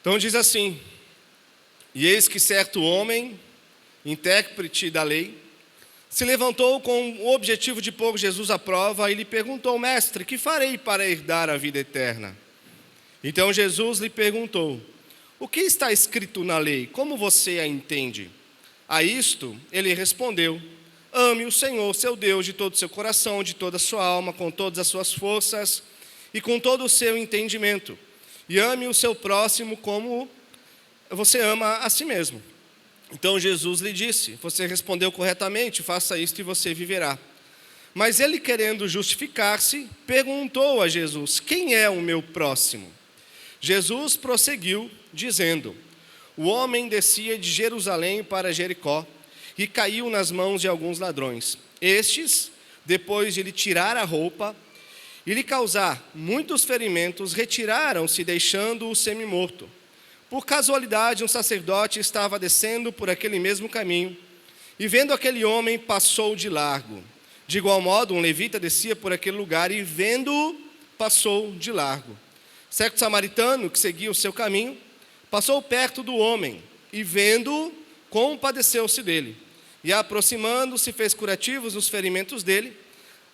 Então diz assim: e eis que certo homem, intérprete da lei, se levantou com o objetivo de pôr Jesus à prova e lhe perguntou: mestre, que farei para herdar a vida eterna? Então Jesus lhe perguntou: o que está escrito na lei? Como você a entende? A isto ele respondeu: ame o Senhor, seu Deus, de todo o seu coração, de toda a sua alma, com todas as suas forças e com todo o seu entendimento. E ame o seu próximo como você ama a si mesmo. Então Jesus lhe disse: você respondeu corretamente, faça isto e você viverá. Mas ele, querendo justificar-se, perguntou a Jesus: quem é o meu próximo? Jesus prosseguiu, dizendo: o homem descia de Jerusalém para Jericó e caiu nas mãos de alguns ladrões. Estes, depois de lhe tirar a roupa e lhe causar muitos ferimentos, retiraram-se, deixando-o semi-morto. Por casualidade, um sacerdote estava descendo por aquele mesmo caminho e, vendo aquele homem, passou de largo. De igual modo, um levita descia por aquele lugar e, vendo-o, passou de largo. Certo samaritano, que seguia o seu caminho, passou perto do homem e, vendo-o, compadeceu-se dele. E, aproximando-se, fez curativos nos ferimentos dele,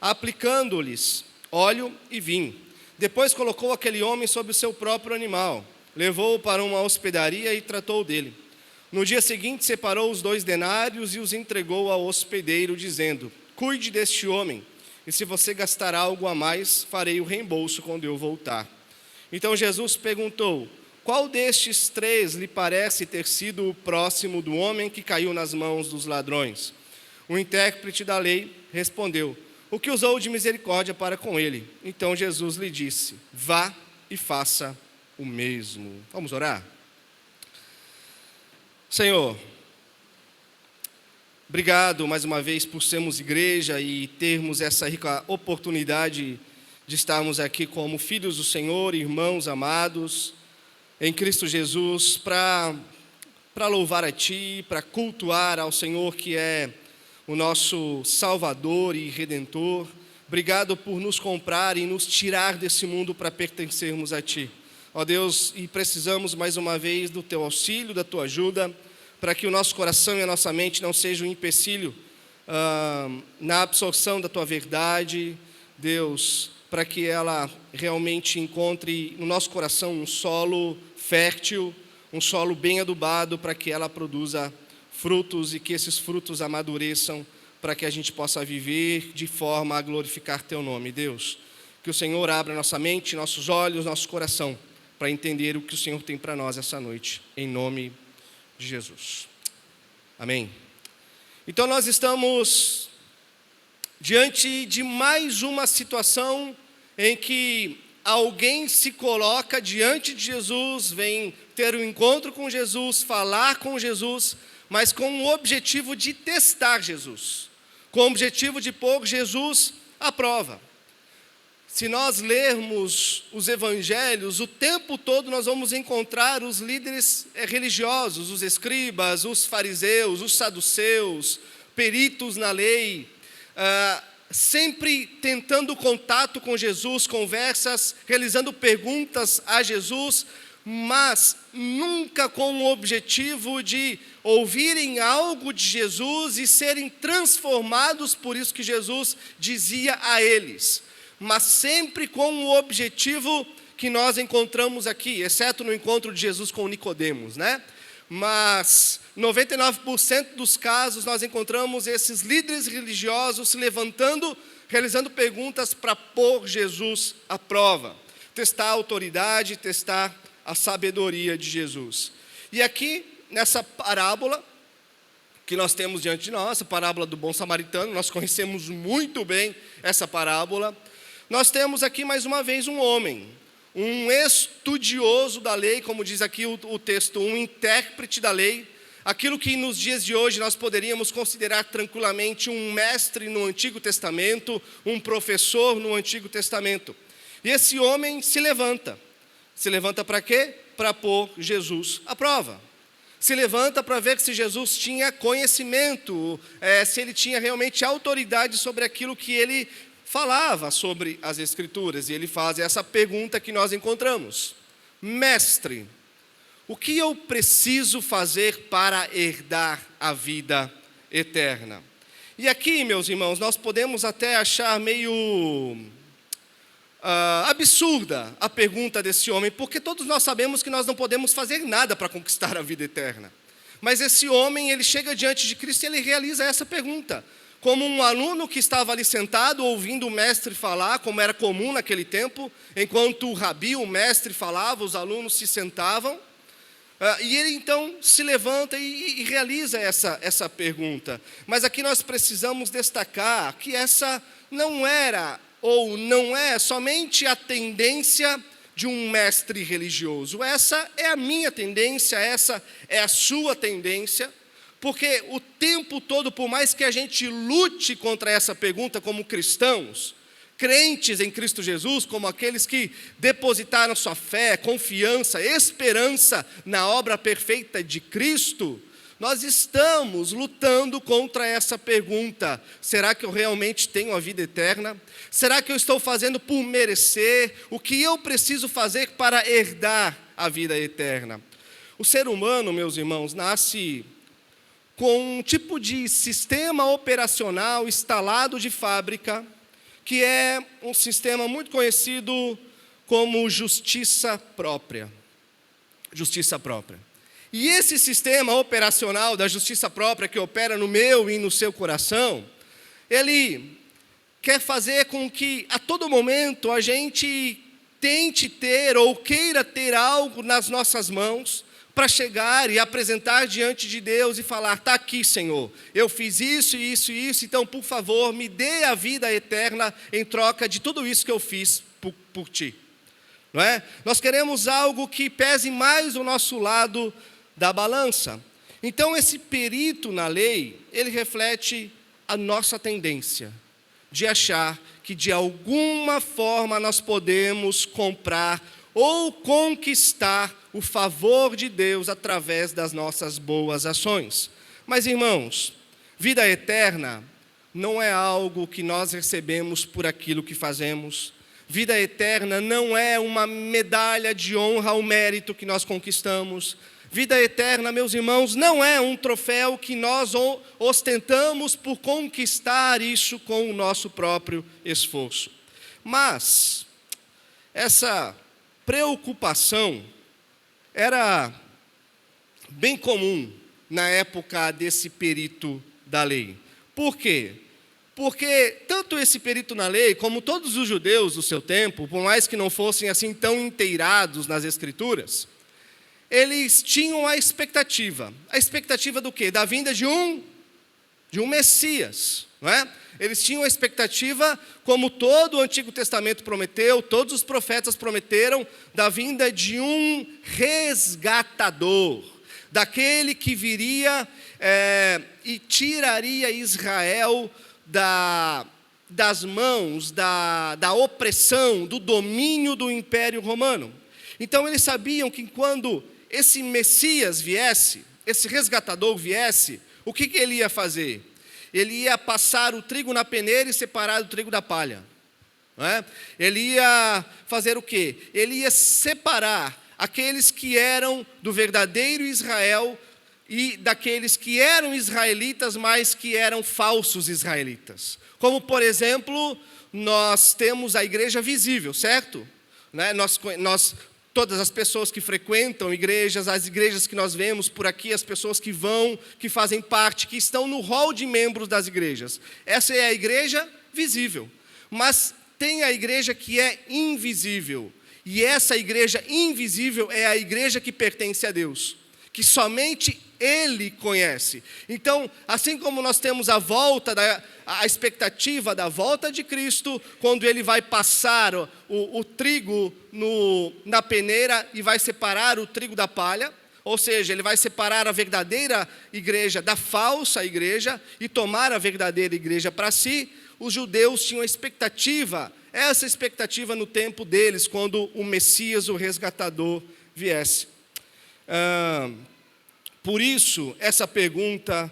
aplicando-lhes óleo e vinho. Depois colocou aquele homem sobre o seu próprio animal, levou-o para uma hospedaria e tratou dele. No dia seguinte, separou os 2 denários e os entregou ao hospedeiro, dizendo: cuide deste homem, e se você gastar algo a mais, farei o reembolso quando eu voltar. Então Jesus perguntou: qual destes 3 lhe parece ter sido o próximo do homem que caiu nas mãos dos ladrões? O intérprete da lei respondeu: o que usou de misericórdia para com ele. Então Jesus lhe disse: vá e faça o mesmo. Vamos orar? Senhor, obrigado mais uma vez por sermos igreja e termos essa rica oportunidade de estarmos aqui como filhos do Senhor, irmãos amados em Cristo Jesus, para louvar a Ti, para cultuar ao Senhor, que é o nosso Salvador e Redentor. Obrigado por nos comprar e nos tirar desse mundo para pertencermos a Ti. Ó Deus, e precisamos mais uma vez do Teu auxílio, da Tua ajuda, para que o nosso coração e a nossa mente não sejam um empecilho na absorção da Tua verdade, Deus, para que ela realmente encontre no nosso coração um solo fértil, um solo bem adubado, para que ela produza frutos e que esses frutos amadureçam, para que a gente possa viver de forma a glorificar Teu nome, Deus. Que o Senhor abra nossa mente, nossos olhos, nosso coração, para entender o que o Senhor tem para nós essa noite, em nome de Jesus. Amém. Então nós estamos diante de mais uma situação em que alguém se coloca diante de Jesus, vem ter um encontro com Jesus, falar com Jesus, mas com o objetivo de testar Jesus, com o objetivo de pôr Jesus à prova. Se nós lermos os evangelhos, o tempo todo nós vamos encontrar os líderes religiosos, os escribas, os fariseus, os saduceus, peritos na lei, sempre tentando contato com Jesus, conversas, realizando perguntas a Jesus, mas nunca com o objetivo de ouvirem algo de Jesus e serem transformados por isso que Jesus dizia a eles, mas sempre com o objetivo que nós encontramos aqui, exceto no encontro de Jesus com Nicodemos, né? Mas 99% dos casos nós encontramos esses líderes religiosos se levantando, realizando perguntas para pôr Jesus à prova, testar a autoridade, testar a sabedoria de Jesus. E aqui, nessa parábola que nós temos diante de nós, a parábola do bom samaritano, nós conhecemos muito bem essa parábola. Nós temos aqui mais uma vez um homem, um estudioso da lei, como diz aqui o texto, um intérprete da lei, aquilo que nos dias de hoje nós poderíamos considerar tranquilamente um mestre no Antigo Testamento, um professor no Antigo Testamento. E esse homem se levanta para quê? Para pôr Jesus à prova. Se levanta para ver se Jesus tinha conhecimento, se ele tinha realmente autoridade sobre aquilo que ele falava sobre as Escrituras. E ele faz essa pergunta que nós encontramos: Mestre, O que eu preciso fazer para herdar a vida eterna? E aqui, meus irmãos, nós podemos até achar meio absurda a pergunta desse homem, porque todos nós sabemos que nós não podemos fazer nada para conquistar a vida eterna. Mas esse homem, ele chega diante de Cristo e ele realiza essa pergunta. Como um aluno que estava ali sentado, ouvindo o mestre falar, como era comum naquele tempo, enquanto o rabi, o mestre, falava, os alunos se sentavam. E ele então se levanta e realiza essa pergunta. Mas aqui nós precisamos destacar que essa não era ou não é somente a tendência de um mestre religioso. Essa é a minha tendência, essa é a sua tendência. Porque o tempo todo, por mais que a gente lute contra essa pergunta como cristãos, crentes em Cristo Jesus, como aqueles que depositaram sua fé, confiança, esperança na obra perfeita de Cristo, nós estamos lutando contra essa pergunta: será que eu realmente tenho a vida eterna? Será que eu estou fazendo por merecer? O que eu preciso fazer para herdar a vida eterna? O ser humano, meus irmãos, nasce com um tipo de sistema operacional instalado de fábrica, que é um sistema muito conhecido como justiça própria. Justiça própria. E esse sistema operacional da justiça própria, que opera no meu e no seu coração, ele quer fazer com que a todo momento a gente tente ter ou queira ter algo nas nossas mãos, para chegar e apresentar diante de Deus e falar: está aqui, Senhor, eu fiz isso, isso e isso, então, por favor, me dê a vida eterna em troca de tudo isso que eu fiz por Ti. Não é? Nós queremos algo que pese mais o nosso lado da balança. Então, esse perito na lei, ele reflete a nossa tendência de achar que, de alguma forma, nós podemos comprar ou conquistar o favor de Deus através das nossas boas ações. Mas, irmãos, vida eterna não é algo que nós recebemos por aquilo que fazemos. Vida eterna não é uma medalha de honra ao mérito que nós conquistamos. Vida eterna, meus irmãos, não é um troféu que nós ostentamos por conquistar isso com o nosso próprio esforço. Mas essa preocupação era bem comum na época desse perito da lei. Por quê? Porque tanto esse perito na lei, como todos os judeus do seu tempo, por mais que não fossem assim tão inteirados nas Escrituras, eles tinham a expectativa. A expectativa do quê? Da vinda de um Messias, não é? Eles tinham a expectativa, como todo o Antigo Testamento prometeu, todos os profetas prometeram, da vinda de um resgatador, daquele que viria e tiraria Israel das mãos, da opressão, do domínio do Império Romano. Então eles sabiam que quando esse Messias viesse, esse resgatador viesse, o que ele ia fazer? Ele ia passar o trigo na peneira e separar o trigo da palha. Não é? Ele ia fazer o quê? Ele ia separar aqueles que eram do verdadeiro Israel e daqueles que eram israelitas, mas que eram falsos israelitas. Como, por exemplo, nós temos a igreja visível, certo? Né? Todas as pessoas que frequentam igrejas, as igrejas que nós vemos por aqui, as pessoas que vão, que fazem parte, que estão no hall de membros das igrejas. Essa é a igreja visível. Mas tem a igreja que é invisível. E essa igreja invisível é a igreja que pertence a Deus, que somente Ele conhece. Então, assim como nós temos a expectativa da volta de Cristo, quando Ele vai passar o trigo na peneira e vai separar o trigo da palha, ou seja, Ele vai separar a verdadeira igreja da falsa igreja e tomar a verdadeira igreja para si, os judeus tinham essa expectativa no tempo deles, quando o Messias, o resgatador, viesse. Por isso, essa pergunta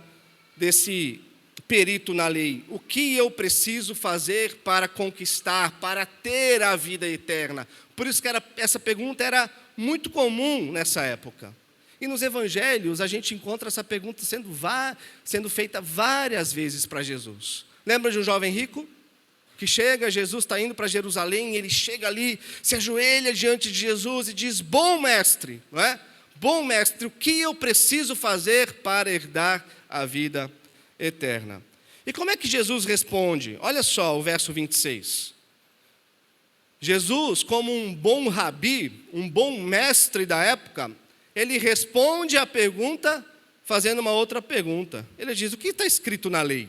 desse perito na lei: o que eu preciso fazer para conquistar, para ter a vida eterna? Por isso que essa pergunta era muito comum nessa época. E nos evangelhos a gente encontra essa pergunta sendo feita várias vezes para Jesus. Lembra de um jovem rico? Que chega, Jesus está indo para Jerusalém, ele chega ali, se ajoelha diante de Jesus e diz: bom mestre, não é? Bom mestre, o que eu preciso fazer para herdar a vida eterna? E como é que Jesus responde? Olha só o verso 26. Jesus, como um bom rabi, um bom mestre da época, ele responde a pergunta fazendo uma outra pergunta. Ele diz: o que está escrito na lei?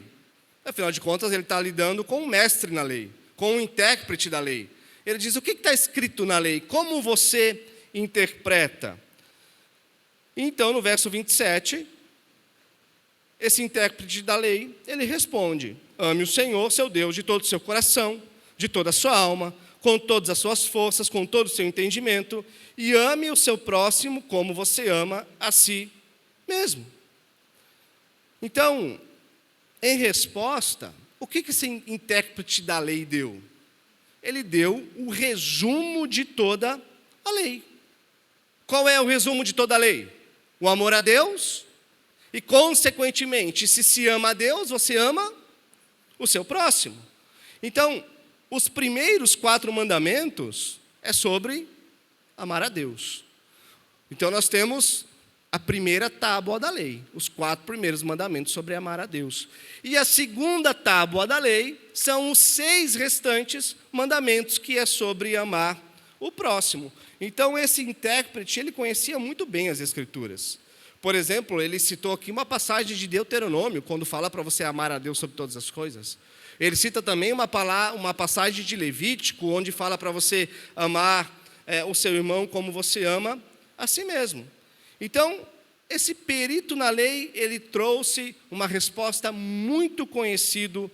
Afinal de contas, ele está lidando com um mestre na lei, com um intérprete da lei. Ele diz: o que está escrito na lei? Como você interpreta? Então, no verso 27, esse intérprete da lei, ele responde: ame o Senhor, seu Deus, de todo o seu coração, de toda a sua alma, com todas as suas forças, com todo o seu entendimento, e ame o seu próximo como você ama a si mesmo. Então, em resposta, o que esse intérprete da lei deu? Ele deu o resumo de toda a lei. Qual é o resumo de toda a lei? O amor a Deus e, consequentemente, se ama a Deus, você ama o seu próximo. Então, os primeiros 4 mandamentos é sobre amar a Deus. Então, nós temos a primeira tábua da lei, os 4 primeiros mandamentos sobre amar a Deus. E a segunda tábua da lei são os 6 restantes mandamentos, que é sobre amar o próximo. Então, esse intérprete, ele conhecia muito bem as Escrituras. Por exemplo, ele citou aqui uma passagem de Deuteronômio, quando fala para você amar a Deus sobre todas as coisas. Ele cita também uma passagem de Levítico, onde fala para você amar o seu irmão como você ama a si mesmo. Então, esse perito na lei, ele trouxe uma resposta muito conhecida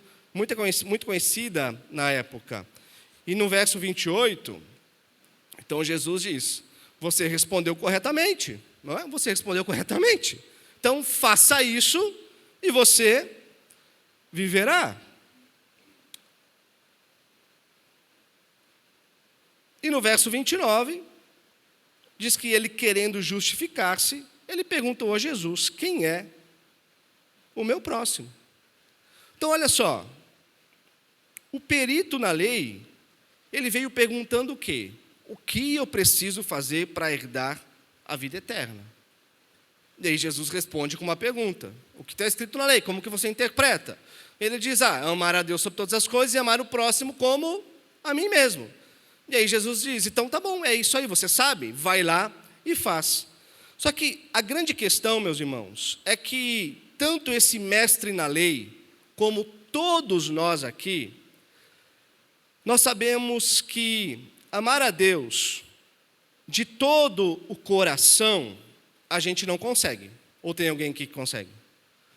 na época. E no verso 28, então Jesus diz: você respondeu corretamente, não é? Você respondeu corretamente. Então, faça isso e você viverá. E no verso 29, diz que ele, querendo justificar-se, ele perguntou a Jesus: quem é o meu próximo? Então, olha só, o perito na lei, ele veio perguntando o quê? O que eu preciso fazer para herdar a vida eterna? E aí Jesus responde com uma pergunta: o que está escrito na lei? Como que você interpreta? Ele diz: amar a Deus sobre todas as coisas e amar o próximo como a mim mesmo. E aí Jesus diz: então tá bom, é isso aí, você sabe, vai lá e faz. Só que a grande questão, meus irmãos, é que tanto esse mestre na lei, como todos nós aqui, nós sabemos que amar a Deus de todo o coração, a gente não consegue. Ou tem alguém aqui que consegue?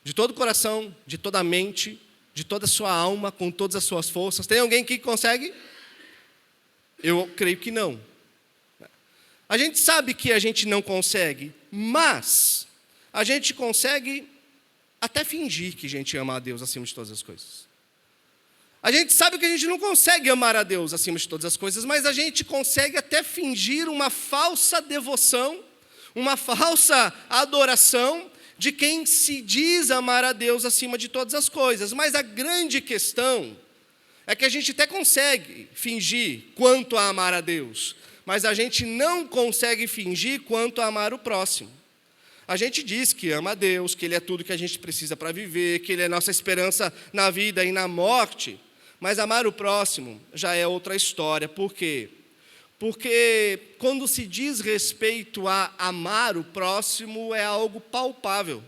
De todo o coração, de toda a mente, de toda a sua alma, com todas as suas forças. Tem alguém aqui que consegue? Eu creio que não. A gente sabe que a gente não consegue, mas a gente consegue até fingir que a gente ama a Deus acima de todas as coisas. A gente sabe que a gente não consegue amar a Deus acima de todas as coisas, mas a gente consegue até fingir uma falsa devoção, uma falsa adoração de quem se diz amar a Deus acima de todas as coisas. Mas a grande questão é que a gente até consegue fingir quanto a amar a Deus, mas a gente não consegue fingir quanto a amar o próximo. A gente diz que ama a Deus, que Ele é tudo que a gente precisa para viver, que Ele é nossa esperança na vida e na morte, mas amar o próximo já é outra história. Por quê? Porque quando se diz respeito a amar o próximo, é algo palpável.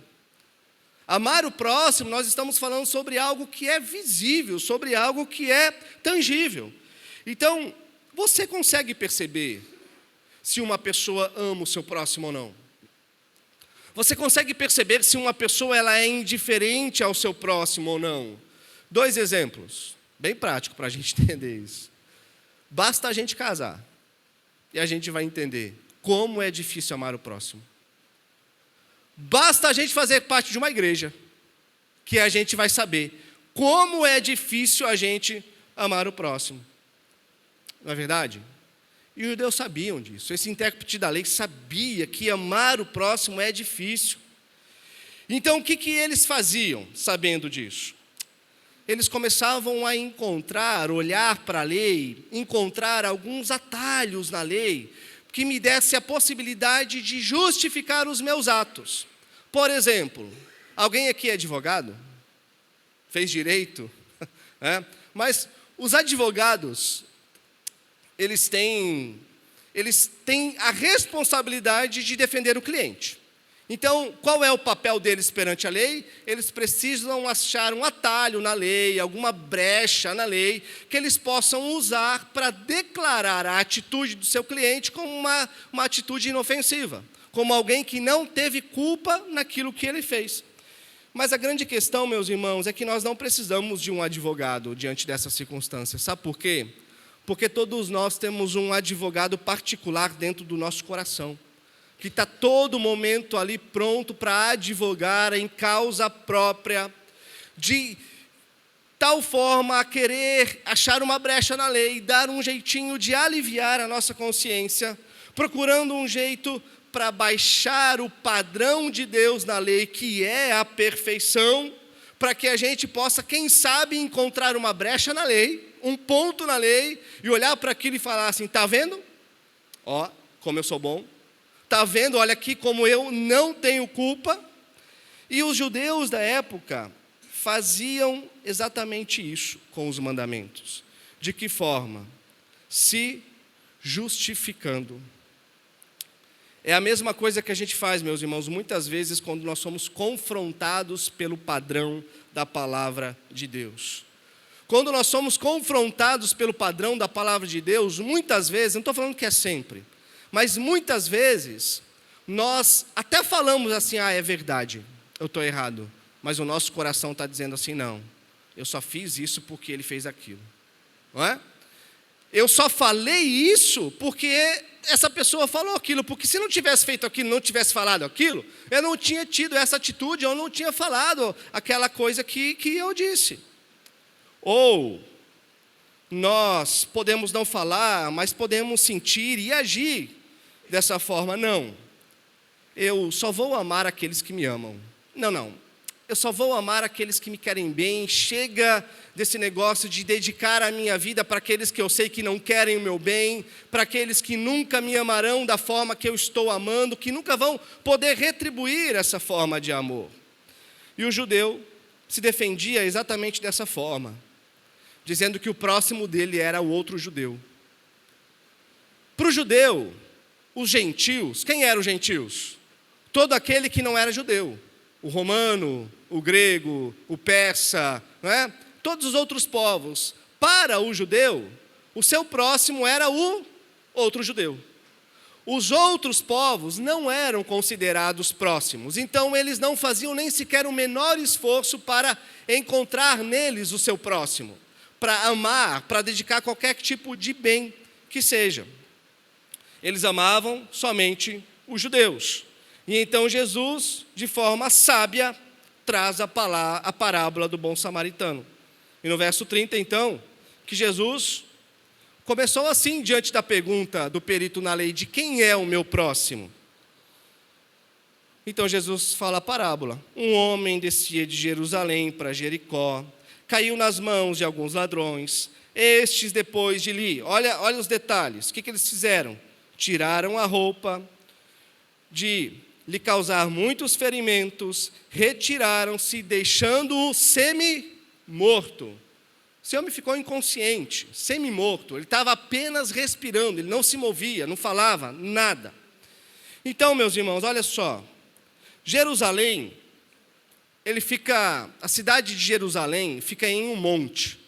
Amar o próximo, nós estamos falando sobre algo que é visível, sobre algo que é tangível. Então, você consegue perceber se uma pessoa ama o seu próximo ou não? Você consegue perceber se uma pessoa ela é indiferente ao seu próximo ou não? 2 exemplos, bem práticos para a gente entender isso. Basta a gente casar e a gente vai entender como é difícil amar o próximo. Basta a gente fazer parte de uma igreja, que a gente vai saber como é difícil a gente amar o próximo. Não é verdade? E os judeus sabiam disso. Esse intérprete da lei sabia que amar o próximo é difícil. Então, o que eles faziam, sabendo disso? Eles começavam a olhar para a lei, encontrar alguns atalhos na lei, que me desse a possibilidade de justificar os meus atos. Por exemplo, alguém aqui é advogado? Fez direito? Mas os advogados, eles têm a responsabilidade de defender o cliente. Então, qual é o papel deles perante a lei? Eles precisam achar um atalho na lei, alguma brecha na lei, que eles possam usar para declarar a atitude do seu cliente como uma atitude inofensiva, como alguém que não teve culpa naquilo que ele fez. Mas a grande questão, meus irmãos, é que nós não precisamos de um advogado diante dessas circunstâncias. Sabe por quê? Porque todos nós temos um advogado particular dentro do nosso coração, que está todo momento ali pronto para advogar em causa própria, de tal forma a querer achar uma brecha na lei, dar um jeitinho de aliviar a nossa consciência, procurando um jeito para baixar o padrão de Deus na lei, que é a perfeição, para que a gente possa, quem sabe, encontrar uma brecha na lei, um ponto na lei, e olhar para aquilo e falar assim, está vendo? Ó, como eu sou bom. Está vendo, olha aqui como eu não tenho culpa. E os judeus da época faziam exatamente isso com os mandamentos. De que forma? Se justificando. É a mesma coisa que a gente faz, meus irmãos, muitas vezes quando nós somos confrontados pelo padrão da palavra de Deus. Quando nós somos confrontados pelo padrão da palavra de Deus, muitas vezes, não estou falando que é sempre, mas muitas vezes, nós até falamos assim, é verdade, eu estou errado. Mas o nosso coração está dizendo assim, não, eu só fiz isso porque ele fez aquilo. Não é? Eu só falei isso porque essa pessoa falou aquilo. Porque se não tivesse feito aquilo, não tivesse falado aquilo, eu não tinha tido essa atitude, eu não tinha falado aquela coisa que eu disse. Ou nós podemos não falar, mas podemos sentir e agir dessa forma. Não, eu só vou amar aqueles que me amam. Não, eu só vou amar aqueles que me querem bem. Chega desse negócio de dedicar a minha vida para aqueles que eu sei que não querem o meu bem, para aqueles que nunca me amarão da forma que eu estou amando, que nunca vão poder retribuir essa forma de amor. E o judeu se defendia exatamente dessa forma, dizendo que o próximo dele era o outro judeu. Para o judeu, os gentios, quem eram os gentios? Todo aquele que não era judeu. O romano, o grego, o persa, não é? Todos os outros povos. Para o judeu, o seu próximo era o outro judeu. Os outros povos não eram considerados próximos, então eles não faziam nem sequer o menor esforço para encontrar neles o seu próximo, para amar, para dedicar qualquer tipo de bem que seja. Eles amavam somente os judeus. E então Jesus, de forma sábia, traz a parábola do bom samaritano. E no verso 30, então, que Jesus começou assim, diante da pergunta do perito na lei, de quem é o meu próximo? Então Jesus fala a parábola. Um homem descia de Jerusalém para Jericó, caiu nas mãos de alguns ladrões. Estes, depois de lhe, olha os detalhes, o que eles fizeram? Tiraram a roupa, de lhe causar muitos ferimentos, retiraram-se, deixando-o semi-morto. Esse homem ficou inconsciente, semi-morto, ele estava apenas respirando, ele não se movia, não falava nada. Então, meus irmãos, olha só, Jerusalém, a cidade de Jerusalém fica em um monte.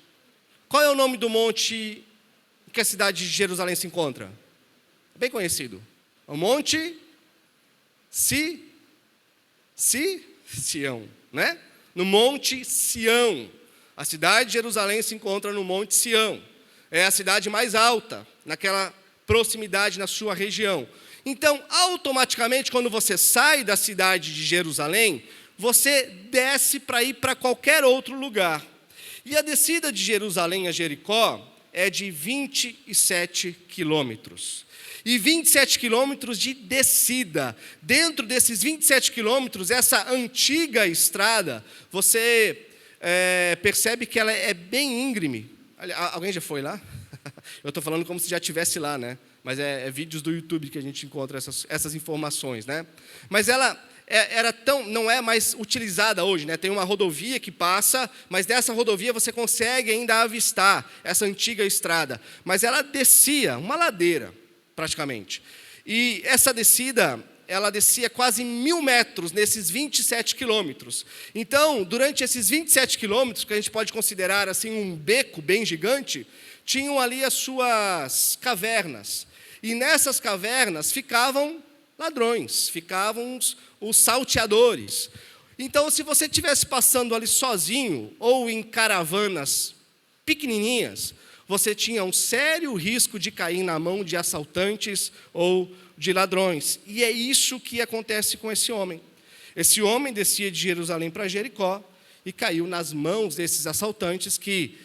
Qual é o nome do monte que a cidade de Jerusalém se encontra? Bem conhecido, o Monte Sião, né? No Monte Sião. A cidade de Jerusalém se encontra no Monte Sião. É a cidade mais alta, naquela proximidade na sua região. Então, automaticamente, quando você sai da cidade de Jerusalém, você desce para ir para qualquer outro lugar. E a descida de Jerusalém a Jericó é de 27 quilômetros. E 27 quilômetros de descida. Dentro desses 27 quilômetros, essa antiga estrada, você percebe que ela é bem íngreme. Alguém já foi lá? Eu estou falando como se já estivesse lá, né? Mas é vídeos do YouTube que a gente encontra essas informações, né? Mas ela não é mais utilizada hoje, né? Tem uma rodovia que passa, mas dessa rodovia você consegue ainda avistar essa antiga estrada. Mas ela descia, uma ladeira, praticamente. E essa descida, ela descia quase 1.000 metros nesses 27 quilômetros. Então, durante esses 27 quilômetros, que a gente pode considerar assim um beco bem gigante, tinham ali as suas cavernas. E nessas cavernas ficavam ladrões, ficavam os salteadores. Então, se você estivesse passando ali sozinho, ou em caravanas pequenininhas, você tinha um sério risco de cair na mão de assaltantes ou de ladrões. E é isso que acontece com esse homem. Esse homem descia de Jerusalém para Jericó e caiu nas mãos desses assaltantes que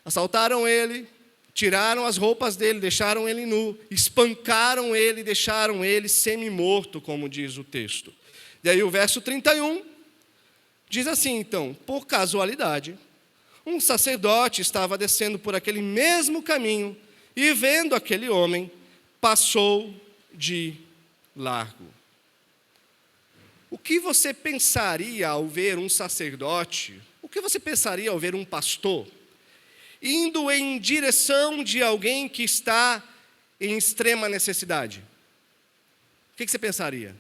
assaltaram ele, tiraram as roupas dele, deixaram ele nu, espancaram ele, deixaram ele semi-morto, como diz o texto. Daí o verso 31 diz assim, então, por casualidade, um sacerdote estava descendo por aquele mesmo caminho e, vendo aquele homem, passou de largo. O que você pensaria ao ver um sacerdote? O que você pensaria ao ver um pastor indo em direção de alguém que está em extrema necessidade? O que você pensaria?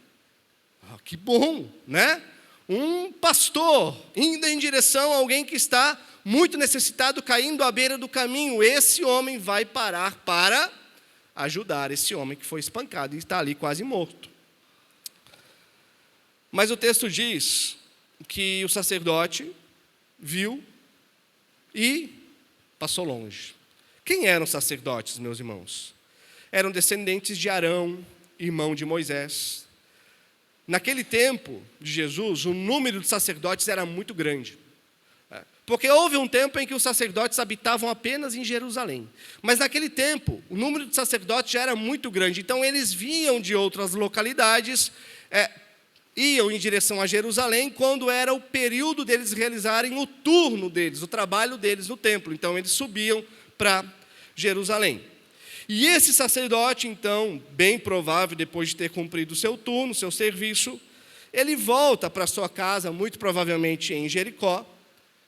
Que bom, né? Um pastor indo em direção a alguém que está muito necessitado, caindo à beira do caminho. Esse homem vai parar para ajudar esse homem que foi espancado e está ali quase morto. Mas o texto diz que o sacerdote viu e passou longe. Quem eram os sacerdotes, meus irmãos? Eram descendentes de Arão, irmão de Moisés. Naquele tempo de Jesus, o número de sacerdotes era muito grande. Porque houve um tempo em que os sacerdotes habitavam apenas em Jerusalém. Mas naquele tempo, o número de sacerdotes já era muito grande. Então eles vinham de outras localidades, iam em direção a Jerusalém quando era o período deles realizarem o turno deles, o trabalho deles no templo. Então eles subiam para Jerusalém. E esse sacerdote, então, bem provável, depois de ter cumprido o seu turno, o seu serviço, ele volta para sua casa, muito provavelmente em Jericó,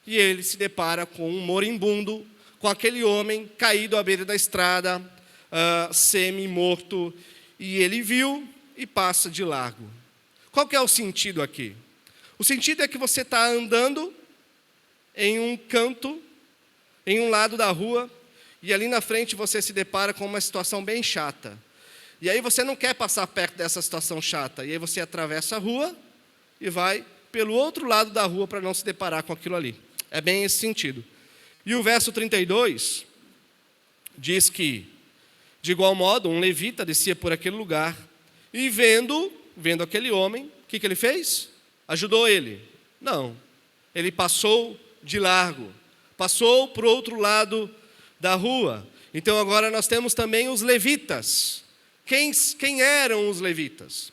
e ele se depara com um moribundo, com aquele homem caído à beira da estrada, semi-morto, e ele viu e passa de largo. Qual que é o sentido aqui? O sentido é que você está andando em um canto, em um lado da rua, e ali na frente você se depara com uma situação bem chata. E aí você não quer passar perto dessa situação chata, e aí você atravessa a rua e vai pelo outro lado da rua para não se deparar com aquilo ali. É bem esse sentido. E o verso 32 diz que, de igual modo, um levita descia por aquele lugar e vendo aquele homem, o que ele fez? Ajudou ele? Não. Ele passou de largo, passou para o outro lado da rua. Então agora nós temos também os levitas. Quem eram os levitas?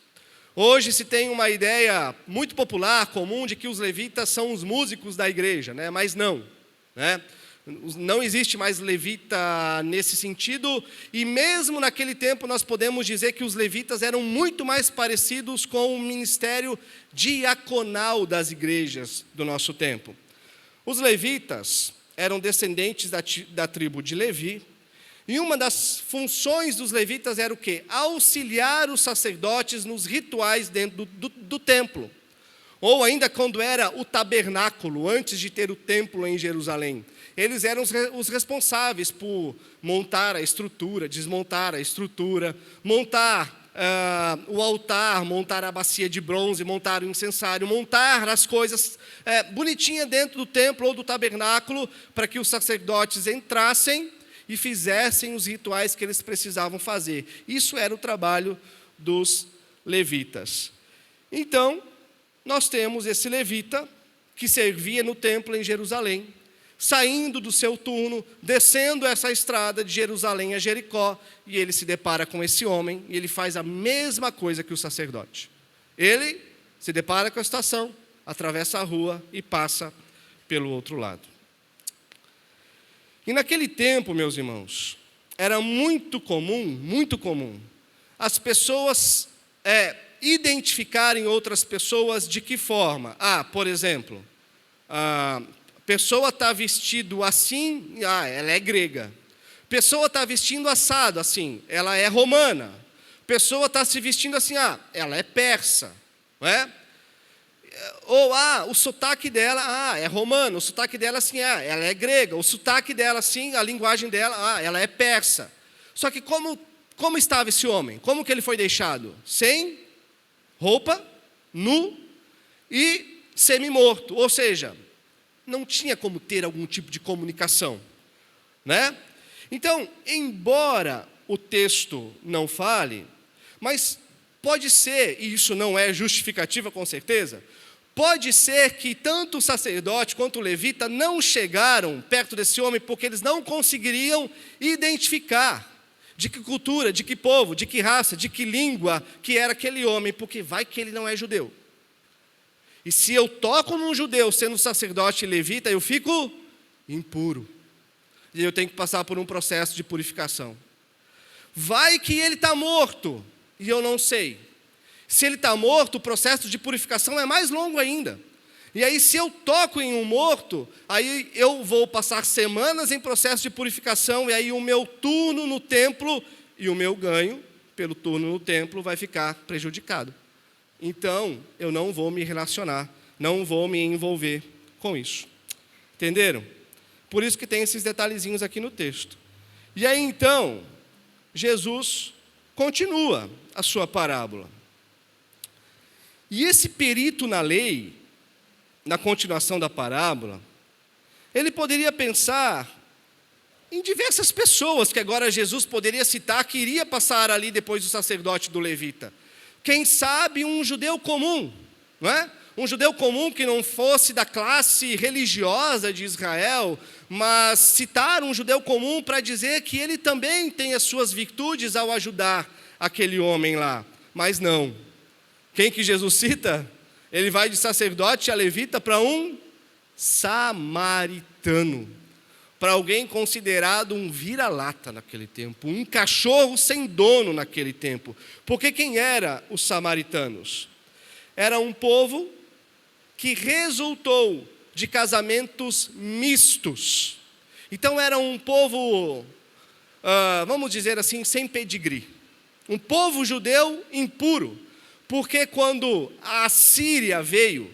Hoje se tem uma ideia muito popular, comum, de que os levitas são os músicos da igreja, né? Mas não, né? Não existe mais levita nesse sentido, e mesmo naquele tempo nós podemos dizer que os levitas eram muito mais parecidos com o ministério diaconal das igrejas do nosso tempo. Os levitas eram descendentes da tribo de Levi, e uma das funções dos levitas era o quê? Auxiliar os sacerdotes nos rituais dentro do templo. Ou ainda quando era o tabernáculo, antes de ter o templo em Jerusalém. Eles eram os responsáveis por montar a estrutura, desmontar a estrutura, montar o altar, montar a bacia de bronze, montar o incensário, montar as coisas bonitinhas dentro do templo ou do tabernáculo, para que os sacerdotes entrassem e fizessem os rituais que eles precisavam fazer. Isso era o trabalho dos levitas. Então, nós temos esse levita que servia no templo em Jerusalém, saindo do seu turno, descendo essa estrada de Jerusalém a Jericó, e ele se depara com esse homem, e ele faz a mesma coisa que o sacerdote. Ele se depara com a situação, atravessa a rua e passa pelo outro lado. E naquele tempo, meus irmãos, era muito comum, as pessoas identificarem outras pessoas de que forma? Por exemplo, a pessoa está vestido assim, ela é grega. Pessoa está vestindo assado, assim, ela é romana. Pessoa está se vestindo assim, ela é persa, não é? Ou, o sotaque dela, é romano, o sotaque dela, assim, ela é grega, o sotaque dela, assim, a linguagem dela, ela é persa. Só que como estava esse homem? Como que ele foi deixado? Sem roupa, nu e semi-morto, ou seja, não tinha como ter algum tipo de comunicação, né? Então, embora o texto não fale, mas pode ser, e isso não é justificativa com certeza, pode ser que tanto o sacerdote quanto o levita não chegaram perto desse homem porque eles não conseguiriam identificar de que cultura, de que povo, de que raça, de que língua que era aquele homem, porque vai que ele não é judeu. E se eu toco num judeu sendo sacerdote e levita, eu fico impuro. E eu tenho que passar por um processo de purificação. Vai que ele está morto, e eu não sei. Se ele está morto, o processo de purificação é mais longo ainda. E aí, se eu toco em um morto, aí eu vou passar semanas em processo de purificação, e aí o meu turno no templo e o meu ganho pelo turno no templo vai ficar prejudicado. Então, eu não vou me relacionar, não vou me envolver com isso. Entenderam? Por isso que tem esses detalhezinhos aqui no texto. E aí, então, Jesus continua a sua parábola. E esse perito na lei, na continuação da parábola, ele poderia pensar em diversas pessoas que agora Jesus poderia citar, que iria passar ali depois do sacerdote e do levita. Quem sabe um judeu comum, não é? Um judeu comum que não fosse da classe religiosa de Israel, mas citar um judeu comum para dizer que ele também tem as suas virtudes ao ajudar aquele homem lá. Mas não. Quem que Jesus cita? Ele vai de sacerdote a levita para um samaritano, para alguém considerado um vira-lata naquele tempo, um cachorro sem dono naquele tempo. Porque quem eram os samaritanos? Era um povo que resultou de casamentos mistos. Então era um povo, vamos dizer assim, sem pedigree. Um povo judeu impuro. Porque quando a Assíria veio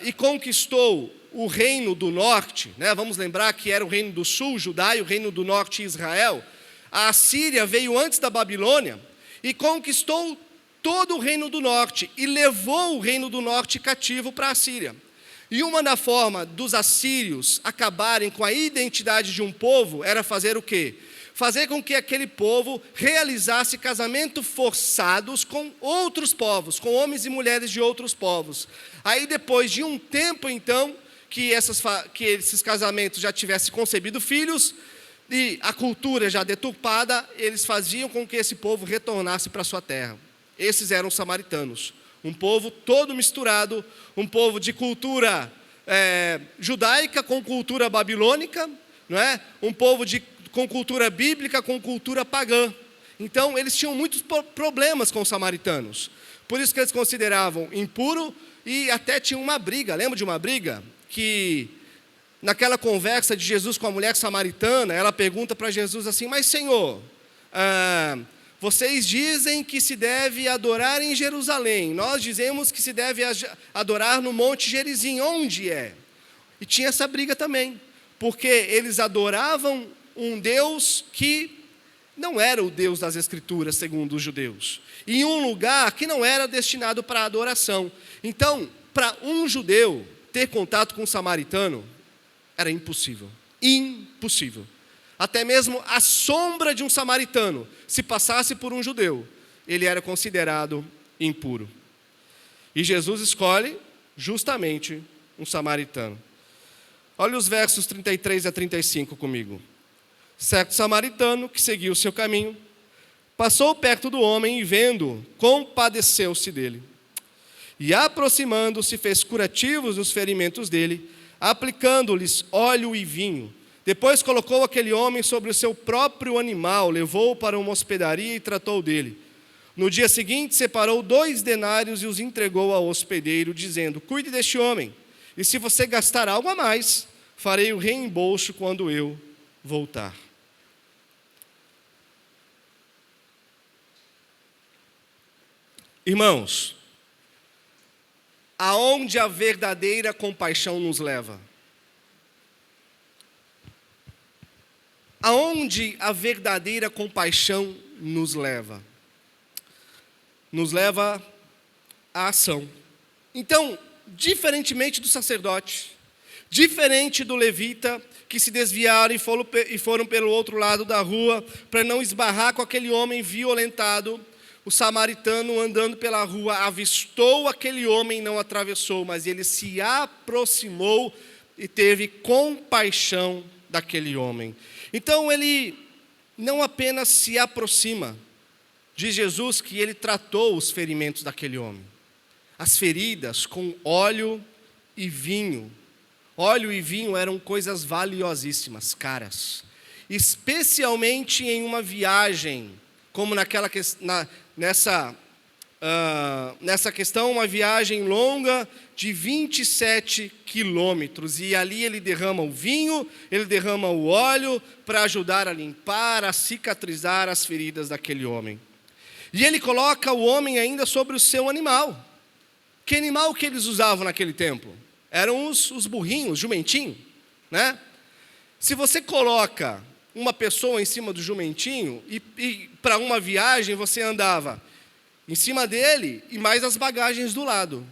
e conquistou o reino do norte, né, vamos lembrar que era o reino do sul, Judá, e o reino do norte, Israel, a Assíria veio antes da Babilônia e conquistou todo o reino do norte e levou o reino do norte cativo para a Assíria. E uma da forma dos assírios acabarem com a identidade de um povo era fazer o quê? Fazer com que aquele povo realizasse casamentos forçados com outros povos, com homens e mulheres de outros povos. Aí depois de um tempo, então, que esses casamentos já tivessem concebido filhos, e a cultura já deturpada, eles faziam com que esse povo retornasse para a sua terra. Esses eram os samaritanos, um povo todo misturado, um povo de cultura judaica com cultura babilônica, não é? Um povo com cultura bíblica, com cultura pagã. Então, eles tinham muitos problemas com os samaritanos. Por isso que eles consideravam impuro e até tinha uma briga. Lembra de uma briga? Que naquela conversa de Jesus com a mulher samaritana, ela pergunta para Jesus assim, mas Senhor, vocês dizem que se deve adorar em Jerusalém. Nós dizemos que se deve adorar no Monte Gerizim. Onde é? E tinha essa briga também. Porque eles adoravam um Deus que não era o Deus das Escrituras, segundo os judeus. Em um lugar que não era destinado para adoração. Então, para um judeu ter contato com um samaritano, era impossível. Impossível. Até mesmo a sombra de um samaritano, se passasse por um judeu, ele era considerado impuro. E Jesus escolhe justamente um samaritano. Olha os versos 33 a 35 comigo. Certo samaritano, que seguiu o seu caminho, passou perto do homem e, vendo, compadeceu-se dele. E, aproximando-se, fez curativos nos ferimentos dele, aplicando-lhes óleo e vinho. Depois colocou aquele homem sobre o seu próprio animal, levou-o para uma hospedaria e tratou dele. No dia seguinte, separou 2 denários e os entregou ao hospedeiro, dizendo: cuide deste homem, e se você gastar algo a mais, farei o reembolso quando eu voltar. Irmãos, aonde a verdadeira compaixão nos leva? Aonde a verdadeira compaixão nos leva? Nos leva à ação. Então, diferentemente do sacerdote, diferente do levita, que se desviaram e foram pelo outro lado da rua para não esbarrar com aquele homem violentado, o samaritano, andando pela rua, avistou aquele homem e não atravessou, mas ele se aproximou e teve compaixão daquele homem. Então ele não apenas se aproxima, diz Jesus que ele tratou os ferimentos daquele homem, as feridas com óleo e vinho. Óleo e vinho eram coisas valiosíssimas, caras, especialmente em uma viagem, como nessa questão, uma viagem longa de 27 quilômetros, e ali ele derrama o vinho, ele derrama o óleo para ajudar a limpar, a cicatrizar as feridas daquele homem. E ele coloca o homem ainda sobre o seu animal. Que animal que eles usavam naquele tempo? Eram os burrinhos, jumentinho, né? Se você coloca uma pessoa em cima do jumentinho e para uma viagem você andava em cima dele e mais as bagagens do lado.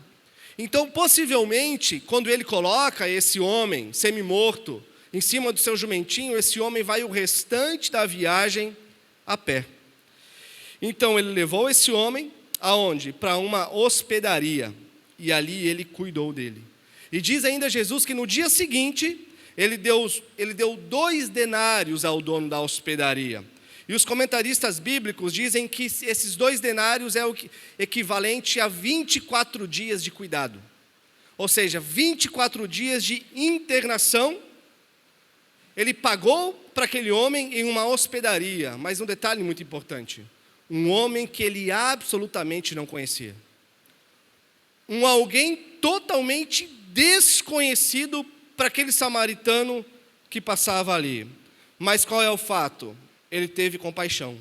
Então, possivelmente, quando ele coloca esse homem semi-morto em cima do seu jumentinho, esse homem vai o restante da viagem a pé. Então, ele levou esse homem aonde? Para uma hospedaria, e ali ele cuidou dele. E diz ainda Jesus que no dia seguinte, ele deu 2 denários ao dono da hospedaria. E os comentaristas bíblicos dizem que esses 2 denários é o equivalente a 24 dias de cuidado. Ou seja, 24 dias de internação. Ele pagou para aquele homem em uma hospedaria. Mas um detalhe muito importante: um homem que ele absolutamente não conhecia. Um alguém totalmente desconhecido para aquele samaritano que passava ali. Mas qual é o fato? Ele teve compaixão.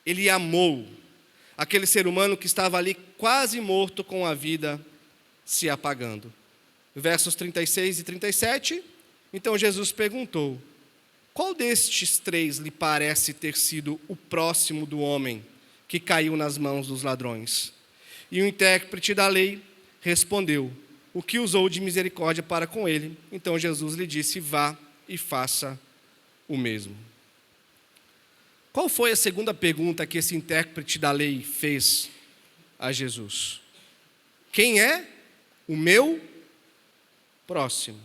Ele amou aquele ser humano que estava ali quase morto, com a vida se apagando. Versos 36 e 37, então Jesus perguntou: qual destes 3 lhe parece ter sido o próximo do homem que caiu nas mãos dos ladrões? E o intérprete da lei respondeu: o que usou de misericórdia para com ele. Então Jesus lhe disse: vá e faça o mesmo. Qual foi a segunda pergunta que esse intérprete da lei fez a Jesus? Quem é o meu próximo?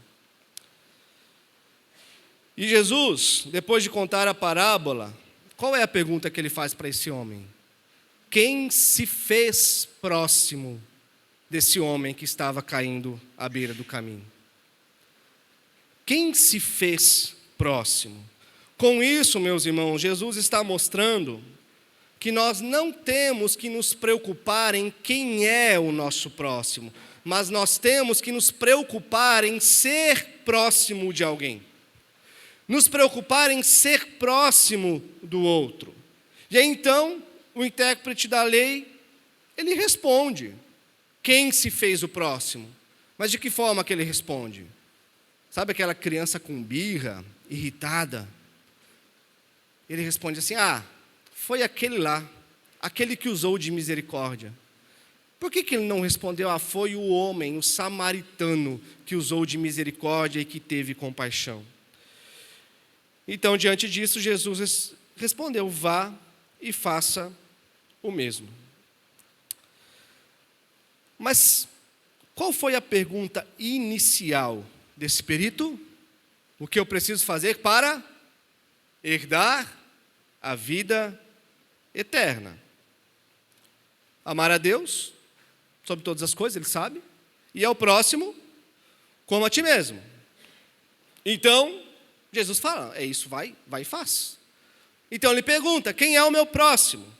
E Jesus, depois de contar a parábola, qual é a pergunta que ele faz para esse homem? Quem se fez próximo desse homem que estava caindo à beira do caminho? Quem se fez próximo? Com isso, meus irmãos, Jesus está mostrando que nós não temos que nos preocupar em quem é o nosso próximo, mas nós temos que nos preocupar em ser próximo de alguém. Nos preocupar em ser próximo do outro. E aí, então, o intérprete da lei, ele responde: quem se fez o próximo? Mas de que forma que ele responde? Sabe aquela criança com birra, irritada? Ele responde assim: foi aquele lá, aquele que usou de misericórdia. Por que ele não respondeu: foi o homem, o samaritano, que usou de misericórdia e que teve compaixão? Então, diante disso, Jesus respondeu: vá e faça o mesmo. Mas qual foi a pergunta inicial desse perito o que eu preciso fazer para herdar a vida eterna. Amar a Deus sobre todas as coisas, ele sabe, e ao próximo como a ti mesmo. Então, Jesus fala, é isso, vai e faz. Então ele pergunta, quem é o meu próximo?